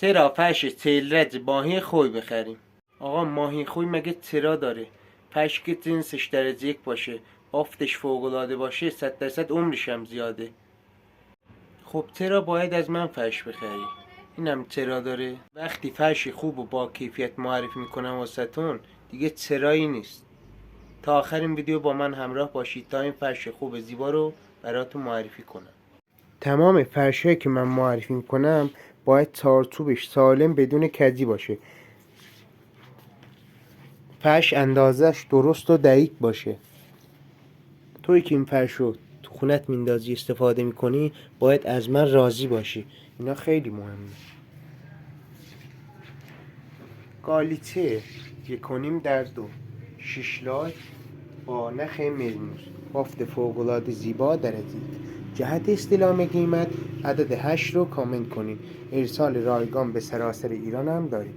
ترا فرش تیلرز ماهی خوی بخریم. آقا ماهی خوی مگه ترا داره؟ فرش که جنسش درجه یک باشه، بافتش فوق‌العاده باشه، 100% عمرش هم زیاده. خب چرا باید از من فرش بخری؟ اینم چرا داره؟ وقتی فرش خوب و با کیفیت معرفی میکنم واسهتون دیگه چرایی نیست. تا آخر این ویدیو با من همراه باشید تا این فرش خوب زیبا رو براتون معرفی کنم. تمام فرشایی که من معرفی میکنم باید چارچوبش سالم بدون کجی باشه. فرش اندازش درست و دقیق باشه. توی که این فرش رو تو خونت میندازی استفاده میکنی باید از من راضی باشی. اینا خیلی مهمه. گالیچه 1.5x2 6 لایت با نخ مرموز، بافت فوق‌العاده زیبا درجه. جهت استلام قیمت عدد 8 رو کامنت کنین. ارسال رایگان به سراسر ایران هم داریم.